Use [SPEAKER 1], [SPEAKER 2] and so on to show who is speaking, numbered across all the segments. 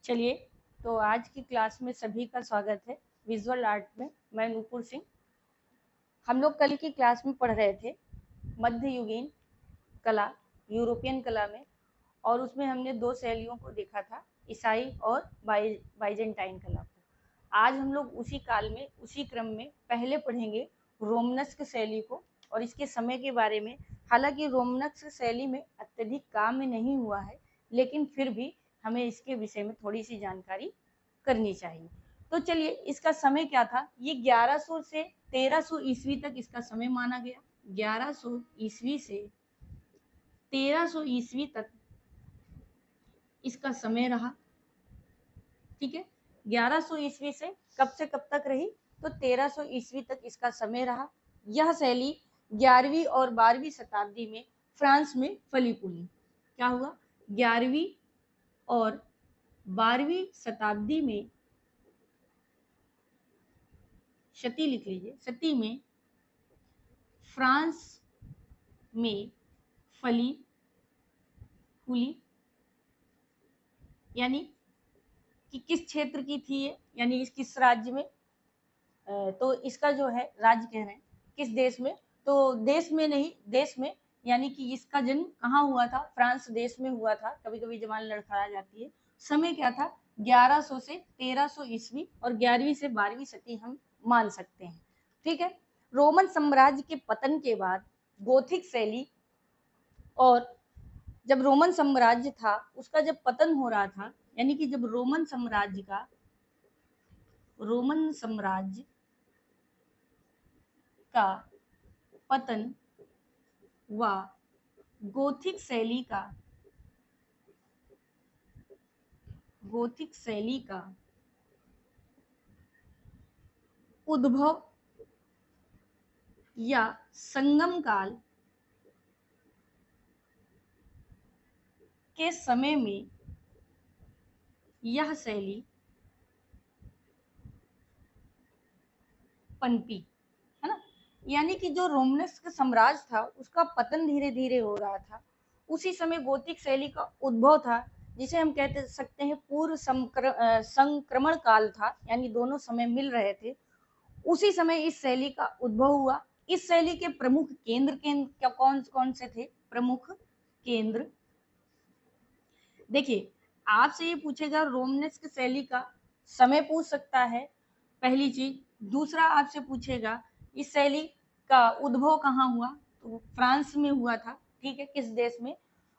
[SPEAKER 1] चलिए, तो आज की क्लास में सभी का स्वागत है। विजुअल आर्ट में मैं नूपुर सिंह। हम लोग कल की क्लास में पढ़ रहे थे मध्ययुगीन कला, यूरोपियन कला में, और उसमें हमने दो शैलियों को देखा था, ईसाई और बाइजेंटाइन कला को। आज हम लोग उसी काल में, उसी क्रम में पहले पढ़ेंगे रोमनस्क शैली को और इसके समय के बारे में। हालांकि रोमनस्क शैली में अत्यधिक काम नहीं हुआ है, लेकिन फिर भी हमें इसके विषय में थोड़ी सी जानकारी करनी चाहिए। तो चलिए, इसका समय क्या था? ये 1100 से 1300 ईस्वी तक इसका समय माना गया। 1100 ईस्वी से 1300 ईस्वी तक इसका समय रहा। ठीक है, 1100 ईस्वी से कब तक रही? तो 1300 ईस्वी तक इसका समय रहा। यह शैली 11वीं और 12वीं शताब्दी में फ्रांस में फली फूली। क्या हुआ? 11वीं और 12वीं शताब्दी में, शती लिख लीजिए, शती में फ्रांस में फली फूली। यानी कि किस क्षेत्र की थी ये, यानी इस किस राज्य में? तो इसका जो है राज्य कह रहे हैं, किस देश में? तो देश में नहीं, देश में यानी कि इसका जन्म कहाँ हुआ था? फ्रांस देश में हुआ था। कभी कभी जबान लड़खड़ा जाती है। समय क्या था? 1100 से 1300 ईस्वी, और 11वीं से 12वीं सदी हम मान सकते हैं। ठीक है। रोमन साम्राज्य के पतन के बाद गोथिक शैली, और जब रोमन साम्राज्य था उसका जब पतन हो रहा था, यानी कि जब रोमन साम्राज्य का पतन व गोथिक शैली का उद्भव या संगम काल के समय में यह शैली पनपी, है ना। यानी कि जो रोमनस्क साम्राज्य था उसका पतन धीरे धीरे हो रहा था, उसी समय गोथिक शैली का उद्भव था, जिसे हम कहते सकते हैं पूर्व संक्रमण काल था। यानी दोनों समय मिल रहे थे, उसी समय इस शैली का उद्भव हुआ। इस शैली के प्रमुख केंद्र कौन कौन से थे? प्रमुख केंद्र, देखिए, आपसे ये पूछेगा रोमनस्क शैली का समय पूछ सकता है, पहली चीज। दूसरा आपसे पूछेगा इस शैली का उद्भव कहाँ हुआ? तो फ्रांस में हुआ था। ठीक है, किस देश में?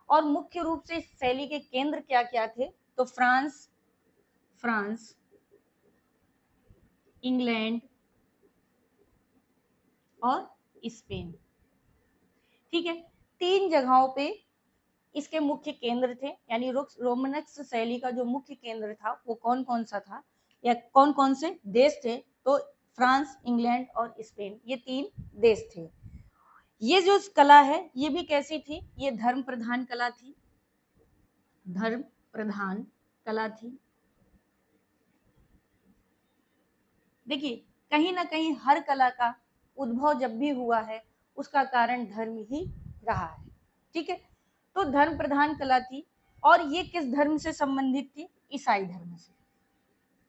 [SPEAKER 1] और मुख्य रूप से इस शैली के केंद्र क्या क्या थे? तो फ्रांस, इंग्लैंड और स्पेन। ठीक है, तीन जगहों पे इसके मुख्य केंद्र थे। यानी रोमनस्क शैली का जो मुख्य केंद्र था वो कौन कौन सा था, या कौन कौन से देश थे? तो फ्रांस, इंग्लैंड और स्पेन, ये तीन देश थे। ये जो कला है ये भी कैसी थी? ये धर्म प्रधान कला थी। धर्म प्रधान कला थी। देखिए, कहीं ना कहीं हर कला का उद्भव जब भी हुआ है उसका कारण धर्म ही रहा है। ठीक है, तो धर्म प्रधान कला थी, और ये किस धर्म से संबंधित थी? ईसाई धर्म से,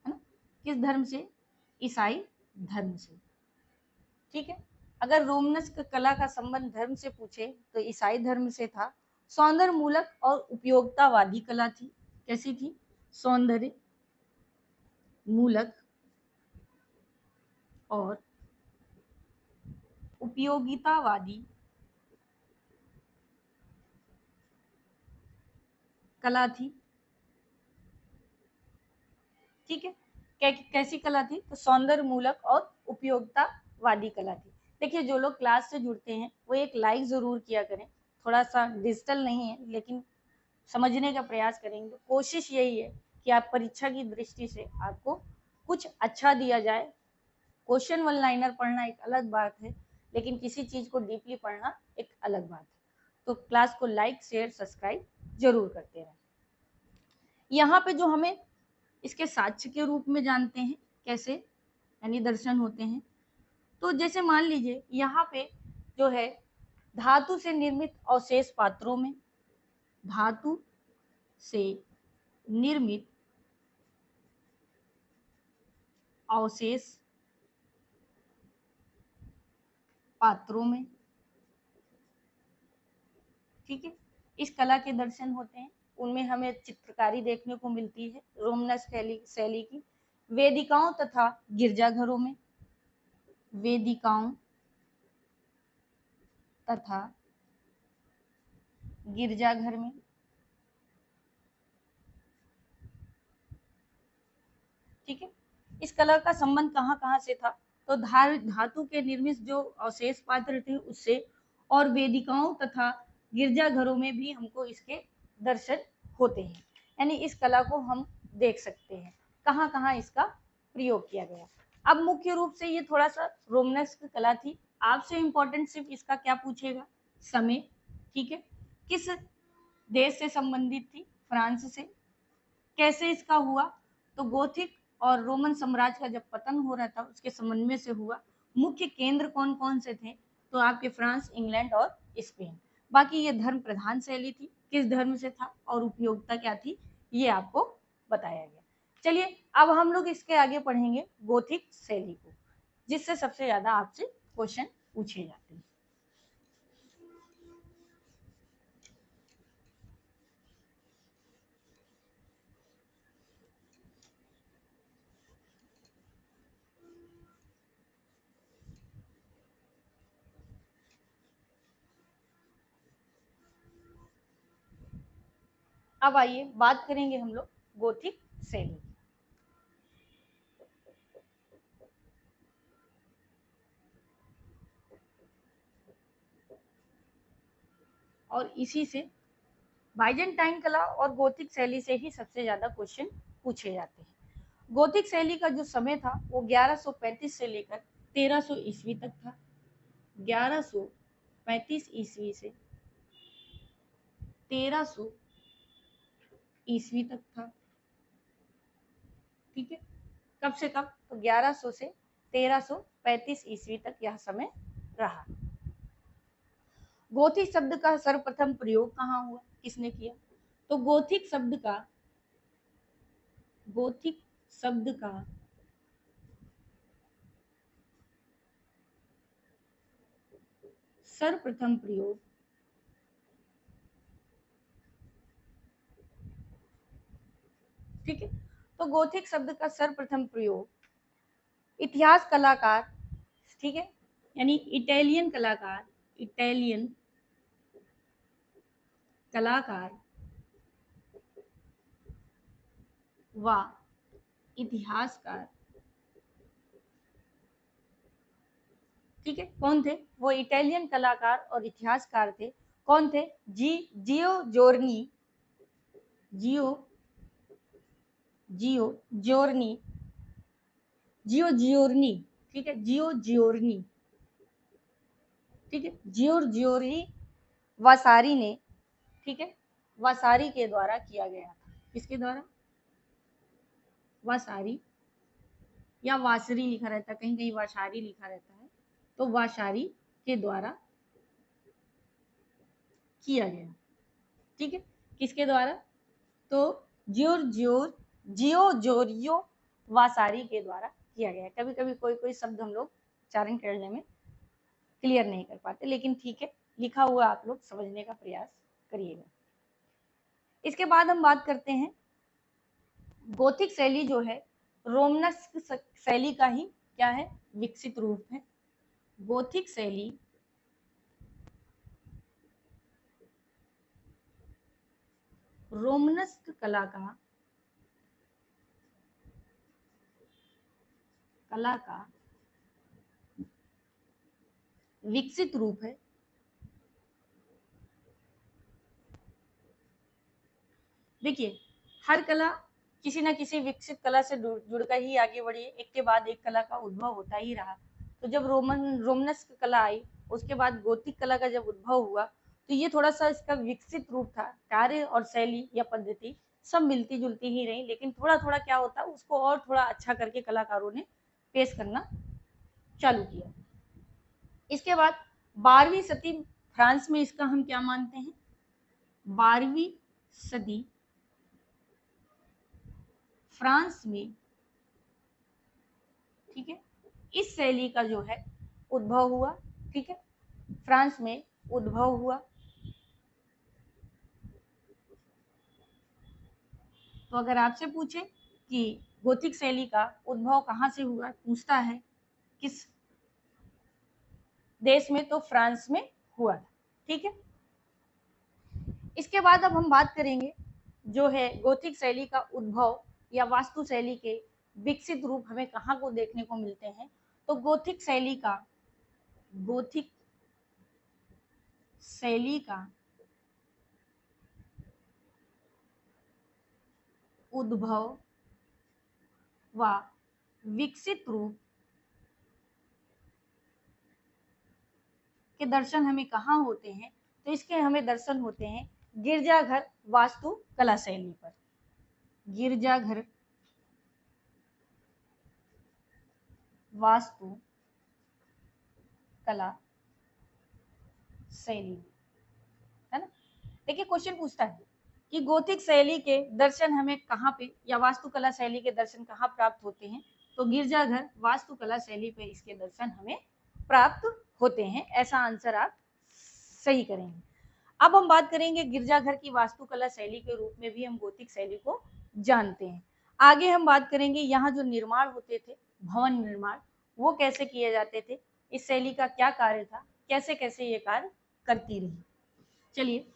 [SPEAKER 1] है ना। किस धर्म से? ईसाई धर्म से। ठीक है, अगर रोमनस्क कला का संबंध धर्म से पूछे तो ईसाई धर्म से था। सौंदर्य मूलक और उपयोगितावादी कला थी। कैसी थी? सौंदर्य मूलक और उपयोगितावादी कला थी। ठीक है, कैसी कला थी? तो सौंदर्य मूलक और उपयोगितावादी कला थी। देखिए, जो लोग क्लास से जुड़ते हैं वो एक लाइक जरूर किया करें। थोड़ा सा डिजिटल नहीं है, लेकिन समझने का प्रयास करेंगे। कोशिश यही है कि आप परीक्षा की दृष्टि से आपको कुछ अच्छा दिया जाए। क्वेश्चन वन लाइनर पढ़ना एक अलग बात है, लेकिन किसी चीज को डीपली पढ़ना एक अलग बात है। तो क्लास को लाइक, शेयर, सब्सक्राइब जरूर करते रहें। यहाँ पे जो हमें इसके साक्ष्य के रूप में जानते हैं, कैसे यानी दर्शन होते हैं। तो जैसे मान लीजिए यहाँ पे जो है धातु से निर्मित अवशेष पात्रों में, धातु से निर्मित अवशेष पात्रों में, ठीक है। इस कला के दर्शन होते हैं, उनमें हमें चित्रकारी देखने को मिलती है रोमनस शैली की। वेदिकाओं तथा गिरजाघरों में, वेदिकाओं तथा गिरजाघर में, ठीक है। इस कला का संबंध कहाँ कहाँ से था, तो धातु के निर्मित जो अवशेष पात्र थे उससे, और वेदिकाओं तथा गिरजाघरों में भी हमको इसके दर्शन होते हैं, यानी इस कला को हम देख सकते हैं कहाँ कहाँ इसका प्रयोग किया गया। अब मुख्य रूप से ये थोड़ा सा रोमनस्क कला थी। आपसे इम्पोर्टेंट सिर्फ इसका क्या पूछेगा, समय, ठीक है। किस देश से संबंधित थी, फ्रांस से। कैसे इसका हुआ, तो गोथिक और रोमन साम्राज्य का जब पतन हो रहा था उसके समन्वय से हुआ। मुख्य केंद्र कौन कौन से थे, तो आपके फ्रांस, इंग्लैंड और स्पेन। बाकी ये धर्म प्रधान शैली थी, किस धर्म से था और उपयोगिता क्या थी, ये आपको बताया गया। चलिए अब हम लोग इसके आगे पढ़ेंगे गोथिक शैली को, जिससे सबसे ज्यादा आपसे क्वेश्चन पूछे जाते हैं। अब आइए बात करेंगे हम लोग गोथिक शैली। और इसी से बाइजेंटाइन कला और गोथिक शैली से ही सबसे ज्यादा क्वेश्चन पूछे जाते हैं। गोथिक शैली का जो समय था वो 1135 से लेकर 1300 ईस्वी तक था। 1135 ईस्वी से 1300 ईस्वी तक था, ठीक है। कब से कब, तो 1100 से 1335 ईस्वी तक यह समय रहा। गोथिक शब्द का सर्वप्रथम प्रयोग कहाँ हुआ, किसने किया, तो गोथिक शब्द का सर्वप्रथम प्रयोग ठीक है। तो गोथिक शब्द का सर्वप्रथम प्रयोग इतिहास कलाकार, ठीक है, यानी इटालियन कलाकार व इतिहासकार, ठीक है, कौन थे, वो इटालियन कलाकार और इतिहासकार थे। कौन थे, जियो जोर्नी, जियो जियो जोर्नी, जियो जियोर्नी, ठीक है, जियो जियोर्नी, ठीक है, जियो जियोर्नी वासारी ने, ठीक है, वासारी के द्वारा किया गया था। किसके द्वारा, वासारी या वासरी लिखा रहता है, कहीं कहीं वासारी लिखा रहता है, तो वासारी के द्वारा किया गया, ठीक है। किसके द्वारा, तो जियो जोरियो वासारी के द्वारा किया गया। कभी कभी कोई कोई शब्द हम लोग उच्चारण करने में क्लियर नहीं कर पाते, लेकिन ठीक है, लिखा हुआ आप लोग समझने का प्रयास करिएगा। इसके बाद हम बात करते हैं गोथिक शैली जो है रोमनस्क शैली का ही क्या है, विकसित रूप है। गोथिक शैली रोमनस्क कला का विकसित रूप है। देखिए, हर कला किसी न किसी विकसित कला से जुड़कर ही आगे बढ़ी है, एक के बाद एक कला का उद्भव होता ही रहा। तो जब रोमनस्क कला आई, उसके बाद गोथिक कला का जब उद्भव हुआ, तो ये थोड़ा सा इसका विकसित रूप था। कार्य और शैली या पद्धति सब मिलती जुलती ही रही, लेकिन थोड़ा थोड़ा क्या होता, उसको और थोड़ा अच्छा करके कलाकारों ने पेश करना चालू किया। इसके बाद 12वीं सदी फ्रांस में इसका हम क्या मानते हैं, 12वीं सदी फ्रांस में ठीक है, इस शैली का जो है उद्भव हुआ, ठीक है, फ्रांस में उद्भव हुआ। तो अगर आपसे पूछे कि गोथिक शैली का उद्भव कहाँ से हुआ, पूछता है किस देश में, तो फ्रांस में हुआ था, ठीक है। इसके बाद अब हम बात करेंगे जो है गोथिक शैली का उद्भव या वास्तु शैली के विकसित रूप हमें कहाँ को देखने को मिलते हैं। तो गोथिक शैली का उद्भव व विकसित रूप के दर्शन हमें कहाँ होते हैं, तो इसके हमें दर्शन होते हैं गिरजाघर वास्तु कला शैली पर। गिरजाघर वास्तु कला शैली, है ना। देखिए क्वेश्चन पूछता है कि गोथिक शैली के दर्शन हमें कहाँ पे या वास्तुकला शैली के दर्शन कहाँ प्राप्त होते हैं, तो गिरजाघर वास्तुकला शैली पे इसके दर्शन हमें प्राप्त होते हैं। ऐसा आंसर आप सही करेंगे। अब हम बात करेंगे गिरजाघर की वास्तुकला शैली के रूप में भी हम गोथिक शैली को जानते हैं। आगे हम बात करेंगे यहाँ जो निर्माण होते थे, भवन निर्माण, वो कैसे किए जाते थे, इस शैली का क्या कार्य था, कैसे कैसे ये कार्य करती रही। चलिए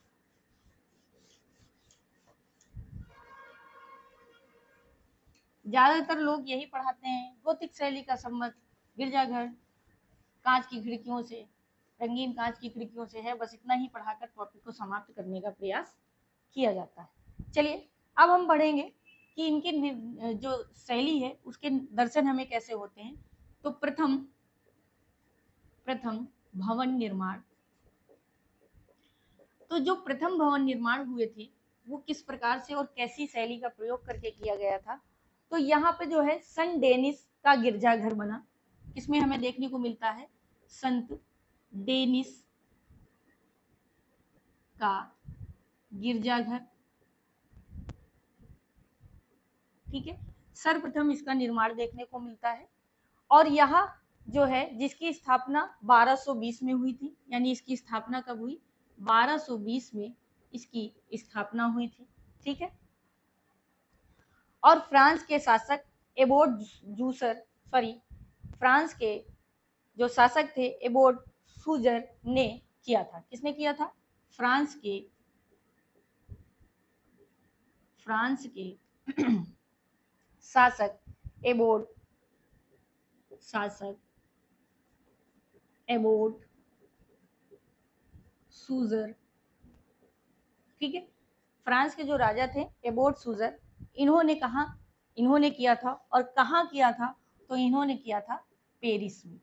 [SPEAKER 1] ज्यादातर लोग यही पढ़ाते हैं, गोथिक शैली का संबंध गिरजाघर कांच की खिड़कियों से, रंगीन कांच की खिड़कियों से है, बस इतना ही पढ़ाकर टॉपिक को समाप्त करने का प्रयास किया जाता है। चलिए अब हम पढ़ेंगे कि इनकी जो शैली है उसके दर्शन हमें कैसे होते हैं। तो प्रथम भवन निर्माण, तो जो प्रथम भवन निर्माण हुए थे वो किस प्रकार से और कैसी शैली का प्रयोग करके किया गया था। तो यहाँ पे जो है सन डेनिस का गिरजाघर बना, किसमें हमें देखने को मिलता है, संत डेनिस का गिरजाघर, ठीक है, सर्वप्रथम इसका निर्माण देखने को मिलता है। और यहाँ जो है जिसकी स्थापना 1220 में हुई थी, यानी इसकी स्थापना कब हुई, 1220 में इसकी स्थापना हुई थी, ठीक है। और फ्रांस के शासक एबोर्ड जूसर, सॉरी, फ्रांस के जो शासक थे एबोर्ड सूजर ने किया था। किसने किया था, फ्रांस के शासक एबोर्ड सूजर, ठीक है। फ्रांस के जो राजा थे एबोर्ड सूजर, इन्होंने किया था। और कहाँ किया था, तो इन्होंने किया था पेरिस में।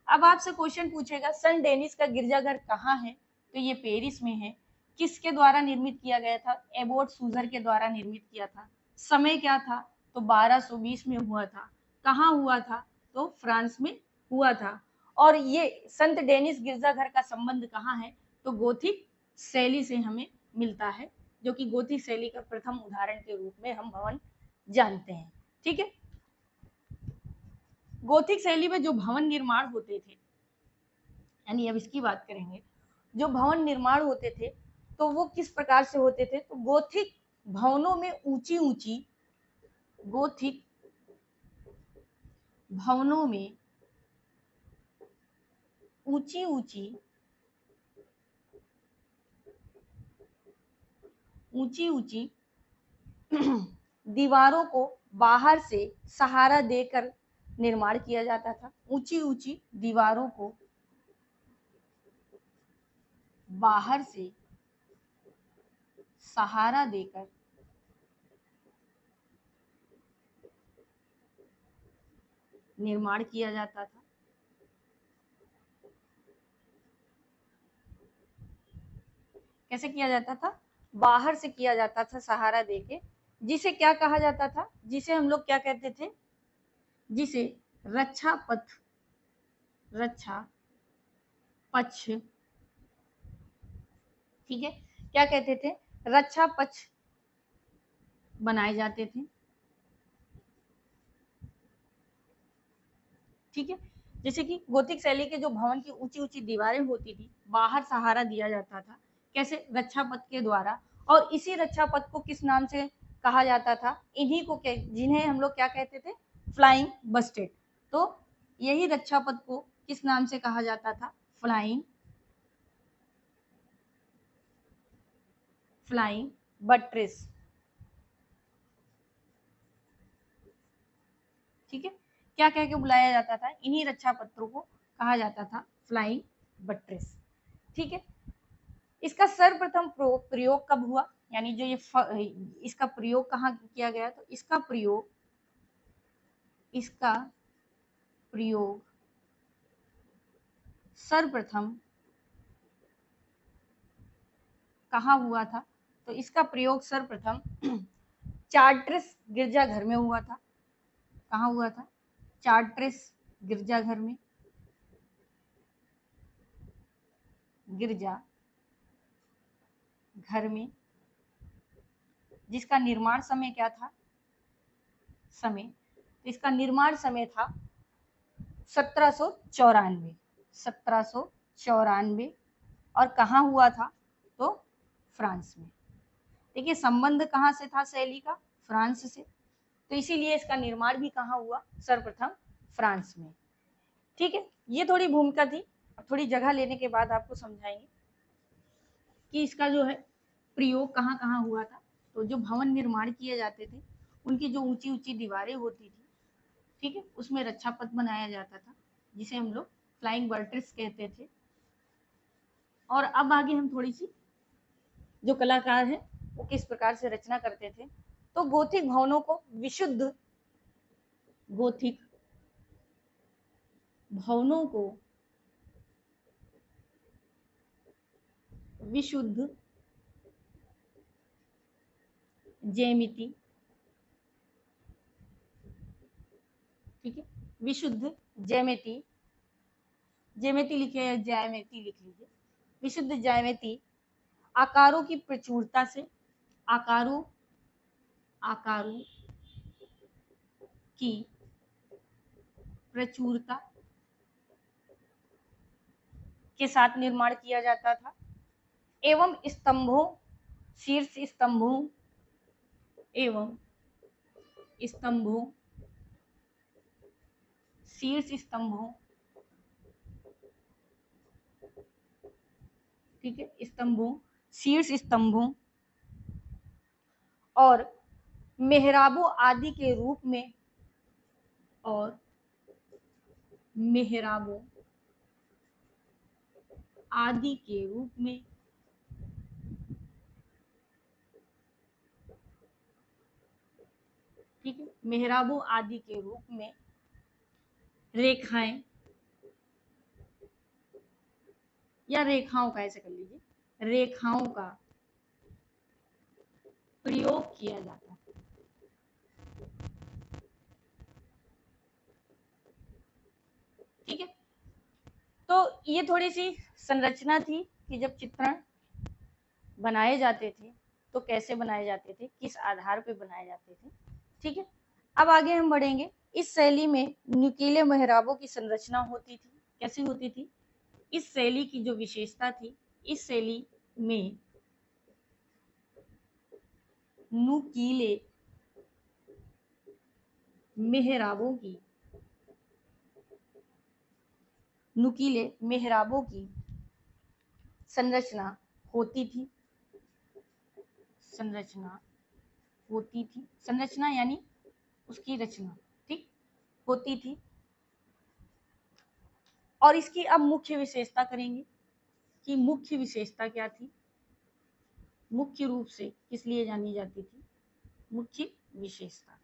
[SPEAKER 1] अब आपसे क्वेश्चन पूछेगा सन डेनिस का गिरजाघर कहाँ है, तो ये पेरिस में है। किसके द्वारा निर्मित किया गया था, एबोर्ड सूजर के द्वारा निर्मित किया था। समय क्या था, तो 1220 में हुआ था। कहाँ हुआ था, तो फ्रांस में हुआ था। और ये संत डेनिस गिरजाघर का संबंध कहाँ है, तो गोथिक शैली से हमें मिलता है, जो कि गोथिक शैली का प्रथम उदाहरण के रूप में हम भवन जानते हैं, ठीक है। गोथिक शैली में जो भवन निर्माण होते थे, यानी अब इसकी बात करेंगे, जो भवन निर्माण होते थे तो वो किस प्रकार से होते थे। तो गोथिक भवनों में ऊंची ऊंची ऊंची दीवारों को बाहर से सहारा देकर निर्माण किया जाता था। ऊंची ऊंची दीवारों को बाहर से सहारा देकर निर्माण किया जाता था। कैसे किया जाता था, बाहर से किया जाता था सहारा देके, जिसे क्या कहा जाता था, जिसे हम लोग क्या कहते थे, जिसे रक्षा पक्ष, ठीक है, क्या कहते थे, रक्षा पक्ष बनाए जाते थे। ठीक है। जैसे कि गोथिक शैली के जो भवन की ऊंची ऊंची दीवारें होती थी, बाहर सहारा दिया जाता था, कैसे, रक्षा पथ के द्वारा। और इसी रक्षा पथ को किस नाम से कहा जाता था, इन्हीं को जिन्हें हम लोग क्या कहते थे, फ्लाइंग बस्टेड। तो यही रक्षा पथ को किस नाम से कहा जाता था, फ्लाइंग बट्रेस। ठीक है, क्या कह के बुलाया जाता था, इन्हीं रक्षा पत्रों को कहा जाता था फ्लाइंग बट्रेस। ठीक है, इसका सर्वप्रथम प्रयोग कब हुआ, यानी जो ये इसका प्रयोग कहाँ किया गया, तो इसका प्रयोग सर्वप्रथम कहाँ हुआ था, तो इसका प्रयोग सर्वप्रथम चार्ट्रेस गिरजाघर में हुआ था। कहाँ हुआ था, चार्ट्रेस गिरजाघर में, गिरजा घर में, जिसका निर्माण समय क्या था, तो इसका निर्माण समय था 1794। और कहाँ हुआ था, तो फ्रांस में। देखिए संबंध कहाँ से था शैली का, फ्रांस से, तो इसीलिए इसका निर्माण भी कहाँ हुआ, सर्वप्रथम फ्रांस में। ठीक है, ये थोड़ी भूमिका थी। थोड़ी जगह लेने के बाद आपको समझाएंगे कि इसका जो है प्रयोग कहाँ कहाँ हुआ था। तो जो भवन निर्माण किए जाते थे, उनकी जो ऊंची ऊंची दीवारें होती थी, ठीक है, उसमें रक्षा पथ बनाया जाता था, जिसे हम लोग फ्लाइंग बट्रेस कहते थे। और अब आगे हम थोड़ी सी जो कलाकार है वो किस प्रकार से रचना करते थे। तो गोथिक भवनों को विशुद्ध गोथिक भवनों को विशुद्ध ज्यामिति, ठीक है, विशुद्ध ज्यामिति, ज्यामिति लिखे या ज्यामिति लिख लीजिए, विशुद्ध ज्यामिति आकारों की प्रचुरता से, आकारों की प्रचुरता के साथ निर्माण किया जाता था, एवं स्तंभों, शीर्ष स्तंभों एवं स्तंभों, शीर्ष स्तंभों, ठीक है, स्तंभों, शीर्ष स्तंभों और मेहराबों आदि के रूप में, और मेहराबों आदि के रूप में, ठीक है, मेहराबों आदि के रूप में रेखाएं या रेखाओं का, ऐसे कर लीजिए, रेखाओं का प्रयोग किया जाता है। ठीक है, तो ये थोड़ी सी संरचना थी कि जब चित्रण बनाए जाते थे तो कैसे बनाए जाते थे, किस आधार पे बनाए जाते थे। ठीक है, अब आगे हम बढ़ेंगे। इस शैली में नुकीले मेहराबों की संरचना होती थी। कैसी होती थी, इस शैली की जो विशेषता थी, इस शैली में नुकीले मेहराबों की, नुकीले मेहराबों की संरचना होती थी, संरचना होती थी, संरचना यानी उसकी रचना, ठीक, होती थी। और इसकी अब मुख्य विशेषता करेंगे कि मुख्य विशेषता क्या थी, मुख्य रूप से किस लिए जानी जाती थी, मुख्य विशेषता।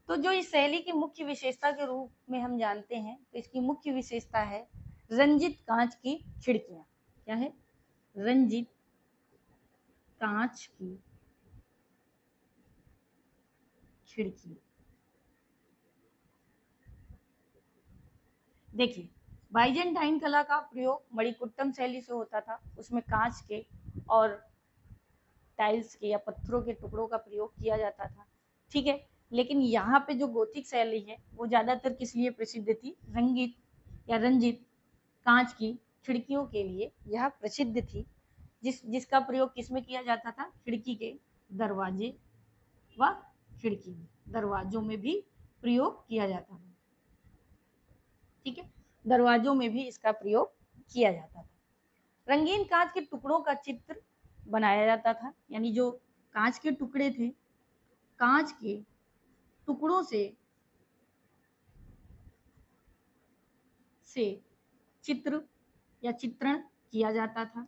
[SPEAKER 1] तो जो इस शैली की मुख्य विशेषता के रूप में हम जानते हैं, तो इसकी मुख्य विशेषता है रंजित कांच की खिड़कियां। क्या है, रंजित कांच की खिड़की। देखिए, बाइजेंटाइन कला का प्रयोग मणिकुट्टम शैली से होता था, उसमें कांच के और टाइल्स के या पत्थरों के टुकड़ों का प्रयोग किया जाता था। ठीक है, लेकिन यहाँ पे जो गोथिक शैली है वो ज्यादातर किस लिए प्रसिद्ध थी? रंगीत या रंजित कांच की खिड़कियों के लिए यह प्रसिद्ध थी, जिसका प्रयोग किसमें किया जाता था? खिड़की के दरवाजे व खिड़की में, दरवाजों में भी प्रयोग किया जाता था। ठीक है, दरवाजों में भी इसका प्रयोग किया जाता था। रंगीन कांच के टुकड़ों का चित्र बनाया जाता था, यानी जो कांच के टुकड़े थे, कांच के टुकड़ों से चित्र या चित्रण किया जाता था,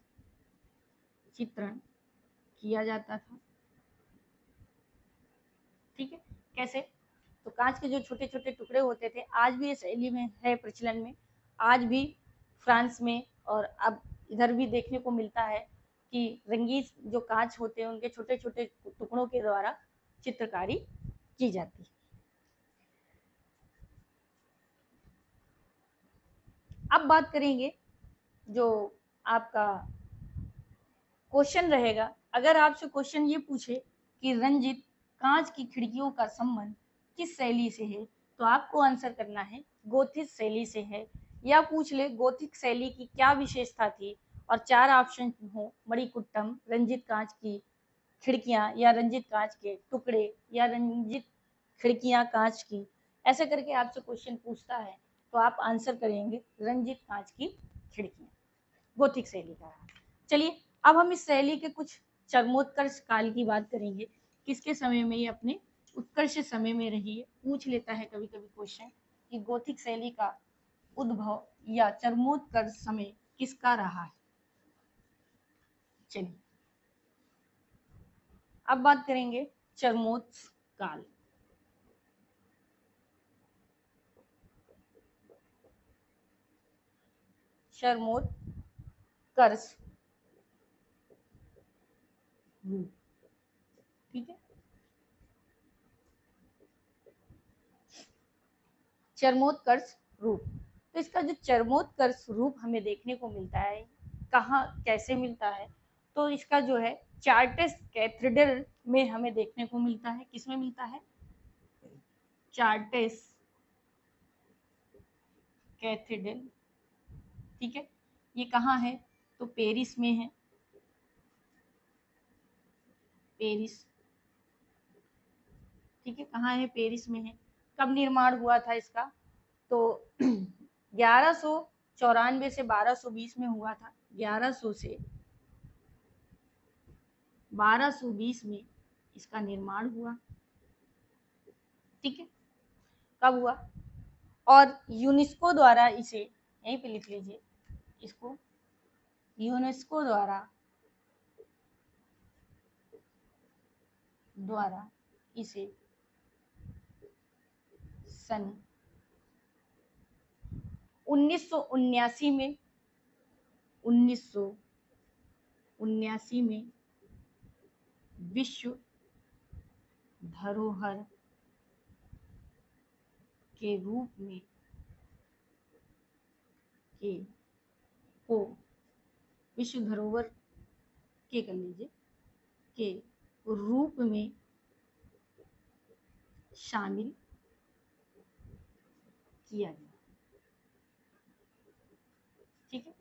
[SPEAKER 1] चित्रण किया जाता था। ठीक है, कैसे? तो कांच के जो छोटे छोटे टुकड़े होते थे, आज भी ये शैली में है, प्रचलन में। आज भी फ्रांस में और अब इधर भी देखने को मिलता है कि रंगीन जो कांच होते हैं उनके छोटे छोटे टुकड़ों के द्वारा चित्रकारी की जाती है। अब बात करेंगे जो आपका क्वेश्चन रहेगा। अगर आपसे क्वेश्चन ये पूछे कि रंजित कांच की खिड़कियों का संबंध किस शैली से है, तो आपको आंसर करना है गोथिक शैली से है। या पूछ ले गोथिक शैली की क्या विशेषता थी और 4 ऑप्शन हो, मणिकुट्टम, रंजित कांच की खिड़कियां, या रंजित कांच के टुकड़े, या रंजित खिड़कियां कांच की, ऐसे करके आपसे क्वेश्चन पूछता है, तो आप आंसर करेंगे रंजित कांच की खिड़कियां, गोथिक शैली का। चलिए अब हम इस शैली के कुछ चरमोत्कर्ष काल की बात करेंगे। किसके समय में ये अपने उत्कर्ष समय में रही है? पूछ लेता है कभी कभी क्वेश्चन कि गोथिक शैली का उद्भव या चरमोत्कर्ष समय किसका रहा है। चलिए अब बात करेंगे चरमोत्कर्ष काल। चरमोत्कर्ष रूप। ठीक है, चरमोत्कर्ष रूप। तो इसका जो चरमोत्कर्ष रूप हमें देखने को मिलता है, कहाँ कैसे मिलता है? तो इसका जो है चार्टेस कैथेड्रल में हमें देखने को मिलता है। किसमें मिलता है? Charts cathedral. ठीक है, ये कहाँ है? तो पेरिस में है, पेरिस। ठीक है, कहाँ है? पेरिस में है। कब निर्माण हुआ था इसका? तो 1194 से 1220 में हुआ था। 1100 से 1220 में इसका निर्माण हुआ। ठीक है, कब हुआ? और यूनेस्को द्वारा इसे, यहीं पे लिख लीजिए इसको, यूनेस्को द्वारा इसे सन 1979 में 1979 में विश्व धरोहर के रूप में के को विश्व धरोहर के, कर लीजिए, के रूप में शामिल किया गया। ठीक है,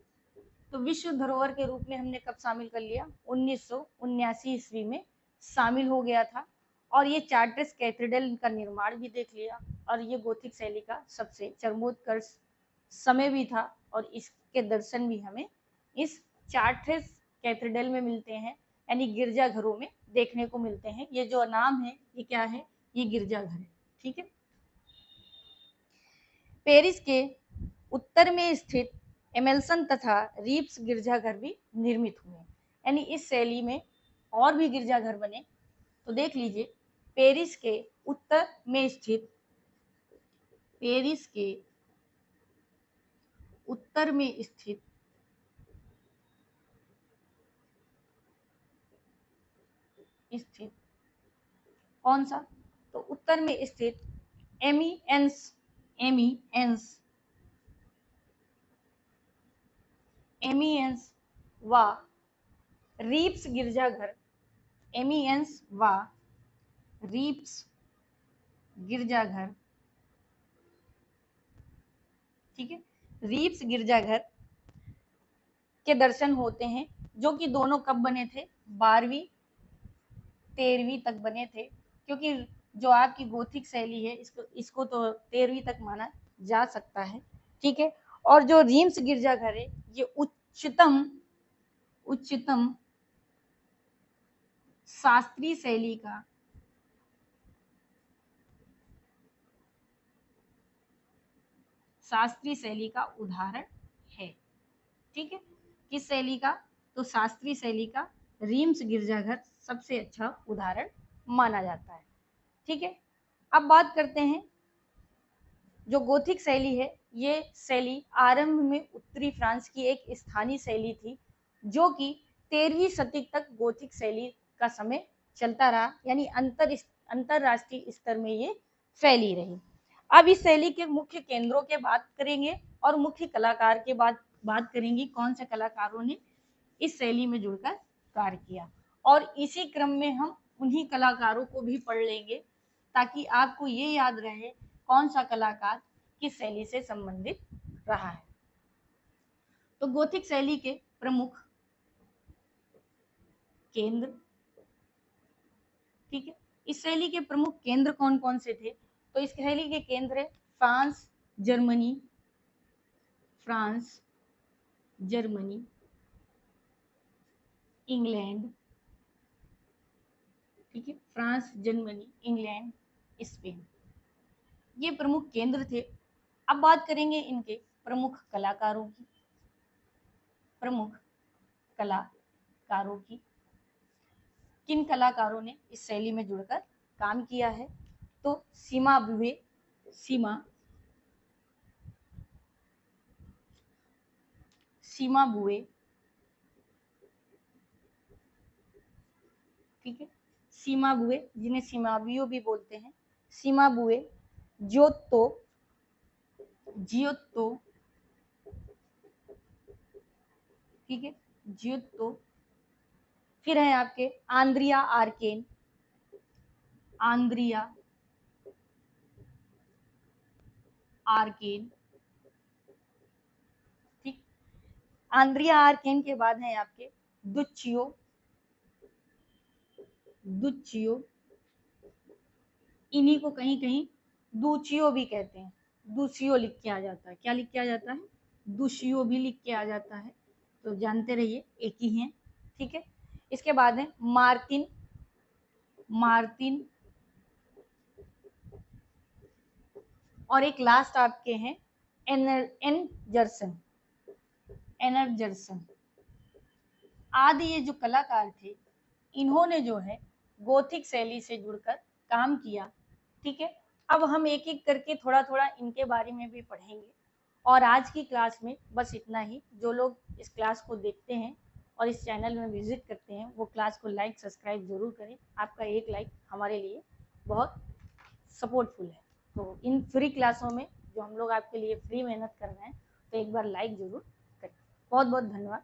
[SPEAKER 1] तो विश्व धरोहर के रूप में हमने कब शामिल कर लिया? 1979 ईस्वी में शामिल हो गया था। और ये चार्टेस कैथेड्रल का निर्माण भी देख लिया, और ये गोथिक शैली का सबसे चरमोत्कर्ष समय भी था, और इसके दर्शन भी हमें इस चार्टेस कैथेड्रल में मिलते हैं, यानी गिरजाघरों में देखने को मिलते हैं। ये जो नाम है ये क्या है? ये गिरजाघर है। ठीक है, पेरिस के उत्तर में स्थित एमेल्सन तथा रीप्स गिरजाघर भी निर्मित हुए, यानी इस शैली में और भी गिरजाघर बने। तो देख लीजिए, पेरिस के उत्तर में स्थित, पेरिस के उत्तर में स्थित स्थित कौन सा? तो उत्तर में स्थित एमिएंस, एमिएंस, एमिएंस व रीप्स गिरजाघर, एमिएंस व रीप्स गिरजाघर, ठीक है, रीप्स गिरजाघर के दर्शन होते हैं, जो कि दोनों कब बने थे, 12वीं 13वीं तक बने थे, क्योंकि जो आपकी गोथिक शैली है इसको तो 13वीं तक माना जा सकता है, ठीक है। और जो रीम्स गिरजाघर है ये उच्चतम शास्त्रीय शैली का उदाहरण है, ठीक है। किस शैली का, तो शास्त्रीय शैली का रीम्स गिरजाघर सबसे अच्छा उदाहरण माना जाता है, ठीक है। अब बात करते हैं जो गोथिक शैली है, ये शैली आरंभ में उत्तरी फ्रांस की एक स्थानीय शैली थी, जो कि 13वीं शताब्दी तक गोथिक शैली का समय चलता रहा, यानी अंतरराष्ट्रीय स्तर में ये फैली रही। अब इस शैली के मुख्य केंद्रों के बात करेंगे और मुख्य कलाकार के बात करेंगे, कौन से कलाकारों ने इस शैली में जुड़कर कार्य किया, और इसी क्रम में हम उन्हीं कलाकारों को भी पढ़ लेंगे ताकि आपको ये याद रहे कौन सा कलाकार किस शैली से संबंधित रहा है। तो गोथिक शैली के प्रमुख केंद्र, ठीक है, इस शैली के प्रमुख केंद्र कौन कौन से थे, तो इस शैली के केंद्र है फ्रांस, जर्मनी, इंग्लैंड, ठीक है, फ्रांस, जर्मनी, इंग्लैंड, स्पेन, ये प्रमुख केंद्र थे। अब बात करेंगे इनके प्रमुख कलाकारों की, किन कलाकारों ने इस शैली में जुड़कर काम किया है, तो सीमा बुए, ठीक है, सीमा बुए जिन्हें सीमाबियो भी बोलते हैं, सीमा बुए, जियोत्तो, ठीक है, जियोत्तो, फिर है आपके आंद्रिया आर्केन, ठीक, आंद्रिया आर्केन के बाद है आपके दुच्चियो, इन्हीं को कहीं कहीं दूचियो भी कहते हैं, दूसियो लिख के आ जाता है, क्या लिख के आ जाता है, दूशियो भी लिख के आ जाता है, तो जानते रहिए एक ही हैं, ठीक है। इसके बाद है मार्टिन, और एक लास्ट आपके हैं एनर्जरसन, आदि ये जो कलाकार थे, इन्होंने जो है गोथिक शैली से जुड़कर काम किया, ठीक है। अब हम एक एक करके थोड़ा थोड़ा इनके बारे में भी पढ़ेंगे, और आज की क्लास में बस इतना ही। जो लोग इस क्लास को देखते हैं और इस चैनल में विजिट करते हैं वो क्लास को लाइक सब्सक्राइब जरूर करें, आपका एक लाइक हमारे लिए बहुत सपोर्टफुल है। तो इन फ्री क्लासों में जो हम लोग आपके लिए फ्री मेहनत कर रहे हैं, तो एक बार लाइक जरूर करें। बहुत बहुत धन्यवाद।